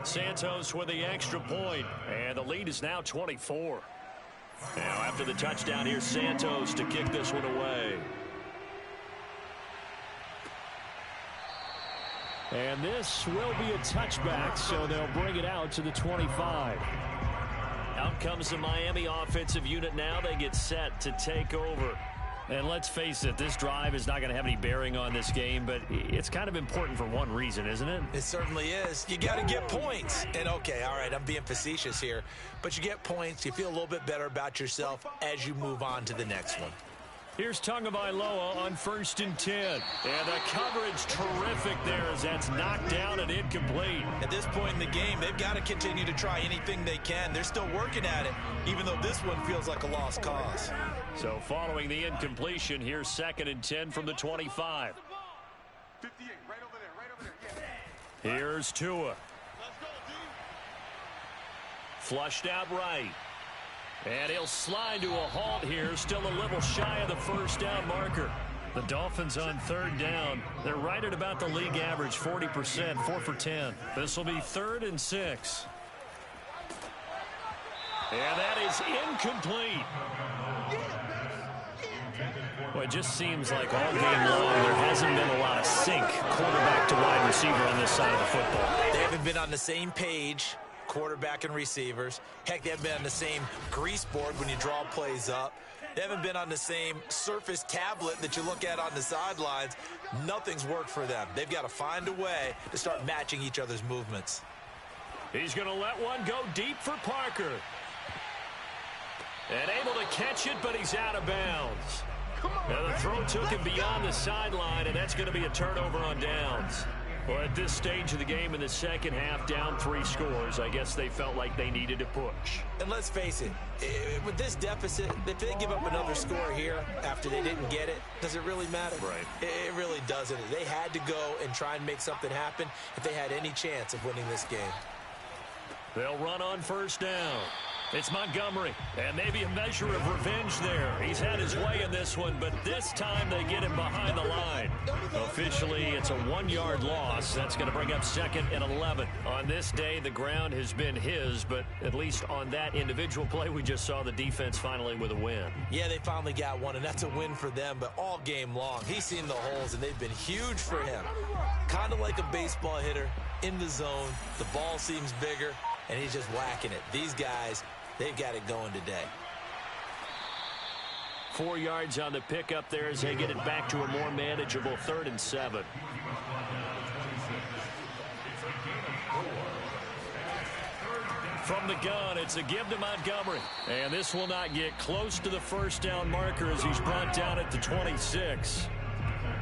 Santos with the extra point, and the lead is now 24. Now after the touchdown, here's Santos to kick this one away. And this will be a touchback, so they'll bring it out to the 25. Out comes the Miami offensive unit now. They get set to take over. And let's face it, this drive is not going to have any bearing on this game, but it's kind of important for one reason, isn't it? It certainly is. You got to get points. And okay, all right, I'm being facetious here, but you get points. You feel a little bit better about yourself as you move on to the next one. Here's Tagovailoa on 1st and 10. And the coverage terrific there as that's knocked down and incomplete. At this point in the game, they've got to continue to try anything they can. They're still working at it, even though this one feels like a lost cause. So following the incompletion, here's 2nd and 10 from the 25. 58, right over there, yeah. Here's Tua. Flushed out right. And he'll slide to a halt here, still a little shy of the first down marker. The Dolphins on 3rd down. They're right at about the league average, 40%, 4 for 10. This will be 3rd and 6. And that is incomplete. Well, it just seems like all game long there hasn't been a lot of sync quarterback to wide receiver on this side of the football. They haven't been on the same page, quarterback and receivers. Heck, they haven't been on the same grease board when you draw plays up. They haven't been on the same surface tablet that you look at on the sidelines. Nothing's worked for them. They've got to find a way to start matching each other's movements. He's going to let one go deep for Parker. And able to catch it, but he's out of bounds. Now the throw took him beyond the sideline, and that's going to be a turnover on downs. Well, at this stage of the game in the second half, down 3 scores, I guess they felt like they needed to push. And let's face it, with this deficit, if they give up another score here after they didn't get it, does it really matter? Right. It really doesn't. They had to go and try and make something happen if they had any chance of winning this game. They'll run on 1st down. It's Montgomery, and maybe a measure of revenge there. He's had his way in this one, but this time they get him behind the line. Officially, it's a 1-yard loss. That's going to bring up 2nd and 11. On this day, the ground has been his, but at least on that individual play, we just saw the defense finally with a win. Yeah, they finally got one, and that's a win for them, but all game long, he's seen the holes, and they've been huge for him. Kind of like a baseball hitter in the zone. The ball seems bigger, and he's just whacking it. These guys, they've got it going today. 4 yards on the pickup there as they get it back to a more manageable 3rd and 7. From the gun, it's a give to Montgomery. And this will not get close to the first down marker as he's brought down at the 26.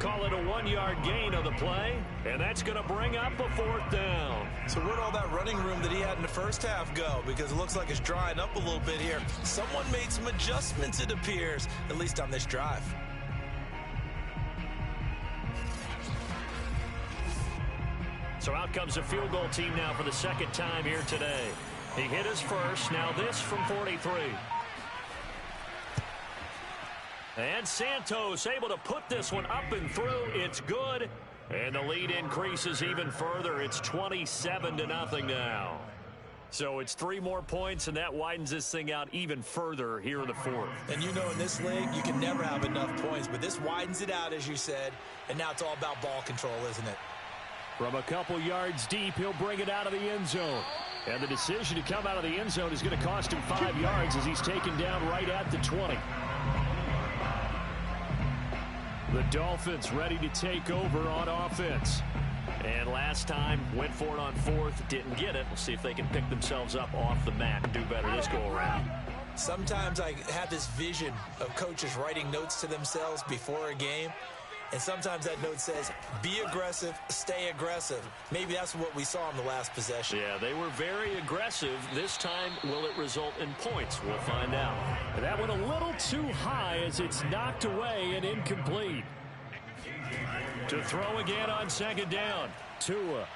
Call it a 1-yard gain on the play, and that's going to bring up a 4th down. So where'd all that running room that he had in the first half go? Because it looks like it's drying up a little bit here. Someone made some adjustments, it appears, at least on this drive. So out comes a field goal team now for the 2nd time here today. He hit his first, now this from 43. And Santos able to put this one up and through. It's good. And the lead increases even further. It's 27-0 now. So it's 3 more points, and that widens this thing out even further here in the 4th. And you know in this league, you can never have enough points. But this widens it out, as you said. And now it's all about ball control, isn't it? From a couple yards deep, he'll bring it out of the end zone. And the decision to come out of the end zone is going to cost him 5 yards as he's taken down right at the 20. The Dolphins ready to take over on offense. And last time, went for it on 4th, didn't get it. We'll see if they can pick themselves up off the mat and do better this go-around. Sometimes I have this vision of coaches writing notes to themselves before a game. And sometimes that note says, be aggressive, stay aggressive. Maybe that's what we saw in the last possession. Yeah, they were very aggressive. This time, will it result in points? We'll find out. That went a little too high as it's knocked away and incomplete. To throw again on 2nd down. Tua.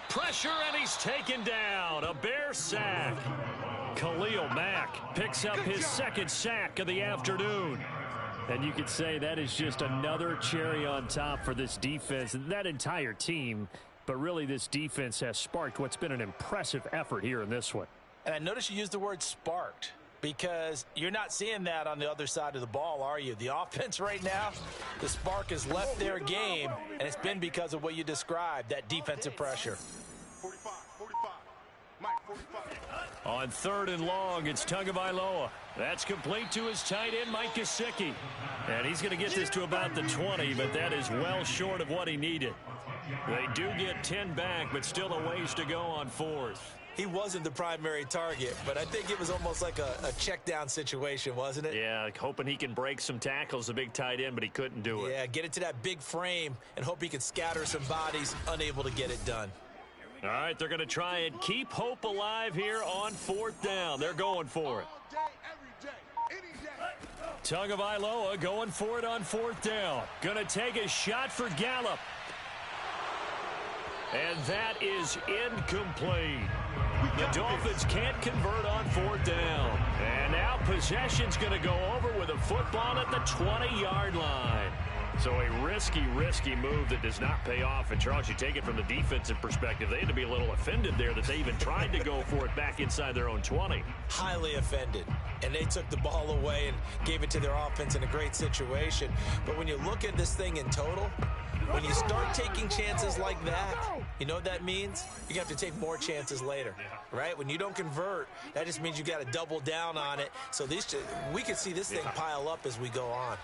Pressure, and he's taken down. A Bear sack. Khalil Mack picks up his second sack of the afternoon. And you could say that is just another cherry on top for this defense and that entire team. But really, this defense has sparked what's been an impressive effort here in this one. And I noticed you used the word sparked, because you're not seeing that on the other side of the ball, are you? The offense right now, the spark has left their game, and it's been because of what you described, that defensive pressure. 45. Mike, 45. On 3rd and long, it's Tagovailoa. That's complete to his tight end, Mike Gesicki. And he's going to get this to about the 20, but that is well short of what he needed. They do get 10 back, but still a ways to go on 4th. He wasn't the primary target, but I think it was almost like a check down situation, wasn't it? Yeah, hoping he can break some tackles, the big tight end, but he couldn't do it. Yeah, get it to that big frame and hope he can scatter some bodies, unable to get it done. All right, they're going to try and keep hope alive here on 4th down. They're going for it. Tagovailoa going for it on 4th down. Going to take a shot for Gallup. And that is incomplete. The Dolphins can't convert on 4th down. And now possession's going to go over with a football at the 20-yard line. So a risky move that does not pay off. And, Charles, you take it from the defensive perspective. They had to be a little offended there that they even tried to go for it back inside their own 20. Highly offended. And they took the ball away and gave it to their offense in a great situation. But when you look at this thing in total, when you start taking chances like that, you know what that means? You have to take more chances later, right? When you don't convert, that just means you got to double down on it. So we can see this thing pile up as we go on.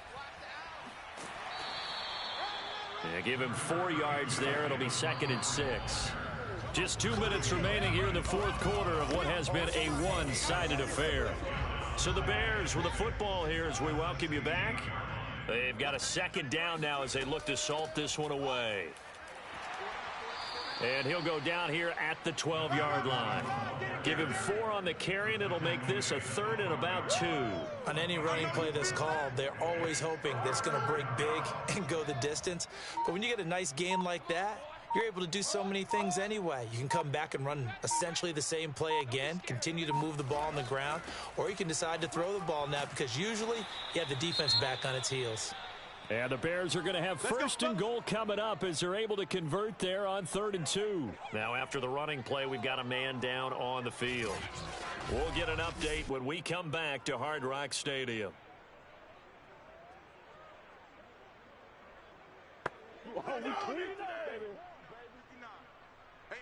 Yeah, give him 4 yards there. It'll be 2nd and 6. Just 2 minutes remaining here in the 4th quarter of what has been a one-sided affair. So the Bears with the football here as we welcome you back. They've got a 2nd down now as they look to salt this one away. And he'll go down here at the 12-yard line. Give him 4 on the carry, and it'll make this a 3rd and about 2. On any running play that's called, they're always hoping that it's going to break big and go the distance. But when you get a nice gain like that, you're able to do so many things anyway. You can come back and run essentially the same play again, continue to move the ball on the ground, or you can decide to throw the ball now because usually you have the defense back on its heels. And the Bears are going to have 1st and goal coming up as they're able to convert there on 3rd and 2. Now after the running play, we've got a man down on the field. We'll get an update when we come back to Hard Rock Stadium. Hey,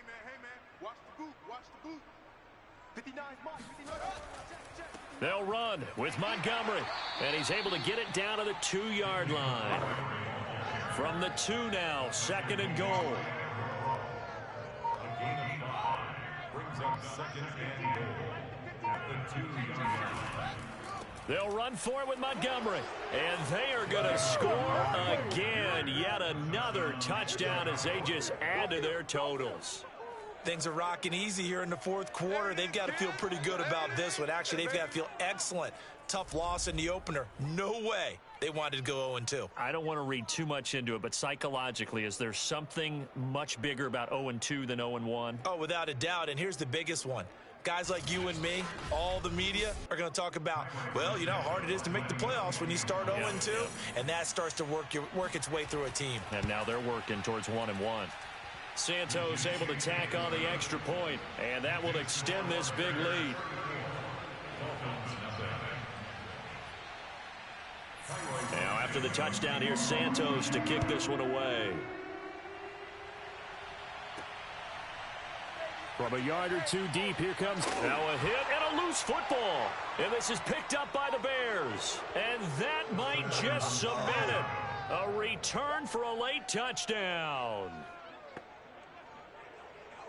man, watch the boot. 59 mark, 59. They'll run with Montgomery, and he's able to get it down to the 2-yard line. From the 2 now, 2nd and goal. A gain of 5 brings up 2nd and goal at the 2-yard line. They'll run for it with Montgomery, and they are going to score again. Yet another touchdown as they just add to their totals. Things are rocking easy here in the 4th quarter. They've got to feel pretty good about this one. Actually, they've got to feel excellent. Tough loss in the opener. No way they wanted to go 0-2. I don't want to read too much into it, but psychologically, is there something much bigger about 0-2 than 0-1? Oh, without a doubt. And here's the biggest one. Guys like you and me, all the media, are going to talk about, well, you know how hard it is to make the playoffs when you start 0-2. And that starts to work its way through a team. And now they're working towards 1-1. Santos able to tack on the extra point, and that will extend this big lead. Now after the touchdown, here's Santos to kick this one away. From a yard or 2 deep, here comes now a hit and a loose football. And this is picked up by the Bears. And that might just cement it. A return for a late touchdown.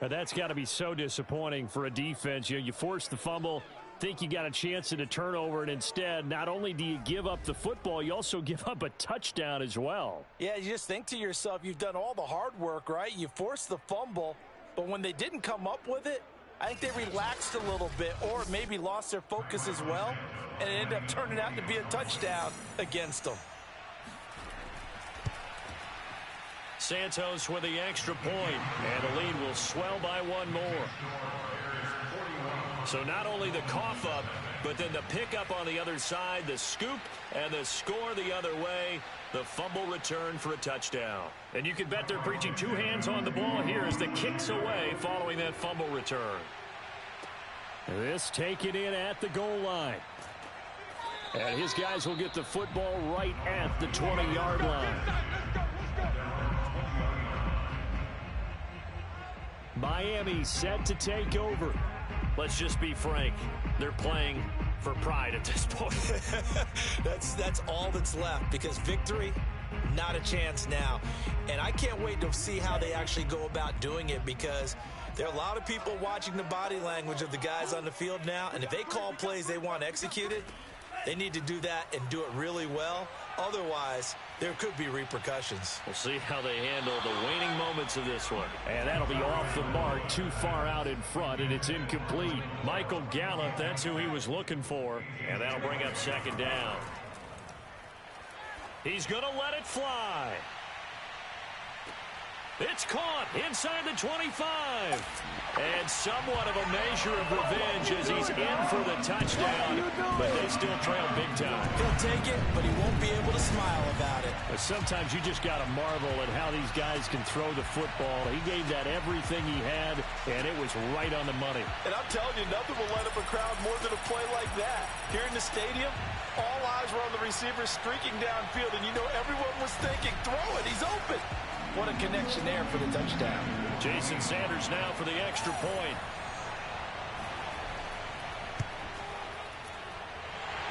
That's got to be so disappointing for a defense. You force the fumble, think you got a chance at a turnover, and instead, not only do you give up the football, you also give up a touchdown as well. Yeah, you just think to yourself, you've done all the hard work, right? You forced the fumble, but when they didn't come up with it, I think they relaxed a little bit or maybe lost their focus as well, and it ended up turning out to be a touchdown against them. Santos with the extra point, and the lead will swell by one more. So not only the cough up, but then the pickup on the other side, the scoop, and the score the other way. The fumble return for a touchdown. And you can bet they're preaching two hands on the ball here as the kick's away following that fumble return. This taken in at the goal line. And his guys will get the football right at the 20-yard line. Miami set to take over. Let's just be frank. They're playing for pride at this point. That's all that's left, because victory, not a chance now. And I can't wait to see how they actually go about doing it, because there are a lot of people watching the body language of the guys on the field now, and if they call plays they want executed, they need to do that and do it really well. Otherwise, there could be repercussions. We'll see how they handle the waning moments of this one. And that'll be off the mark, too far out in front, and it's incomplete. Michael Gallup, that's who he was looking for. And that'll bring up second down. He's going to let it fly. It's caught inside the 25. And somewhat of a measure of revenge as he's in for the touchdown. But they still trail big time. He'll take it, but he won't be able to smile about it. But sometimes you just got to marvel at how these guys can throw the football. He gave that everything he had, and it was right on the money. And I'm telling you, nothing will light up a crowd more than a play like that. Here in the stadium, all eyes were on the receiver streaking downfield, and you know everyone was thinking, throw it, he's open. What a connection there for the touchdown. Jason Sanders now for the extra point.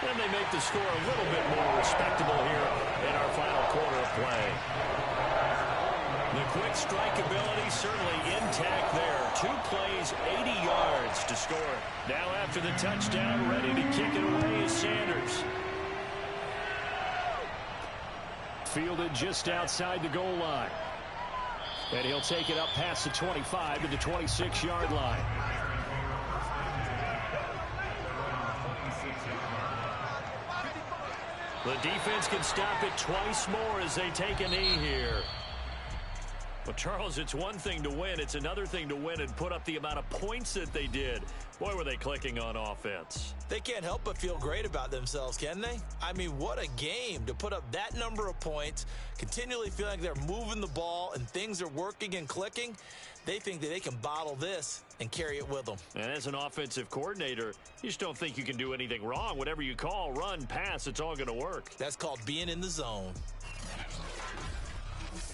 And they make the score a little bit more respectable here in our final quarter of play. The quick strike ability certainly intact there. 2 plays, 80 yards to score. Now after the touchdown, ready to kick it away is Sanders. Fielded just outside the goal line. And he'll take it up past the 25 to the 26-yard line. The defense can stop it twice more as they take a knee here. Well, Charles, it's one thing to win. It's another thing to win and put up the amount of points that they did. Boy, were they clicking on offense. They can't help but feel great about themselves, can they? I mean, what a game to put up that number of points, continually feeling like they're moving the ball and things are working and clicking. They think that they can bottle this and carry it with them. And as an offensive coordinator, you just don't think you can do anything wrong. Whatever you call, run, pass, it's all going to work. That's called being in the zone.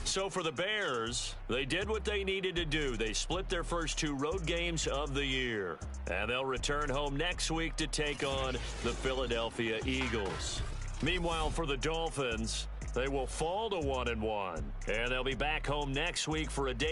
So for the Bears, they did what they needed to do. They split their first 2 road games of the year. And they'll return home next week to take on the Philadelphia Eagles. Meanwhile, for the Dolphins, they will fall to 1-1. And they'll be back home next week for a day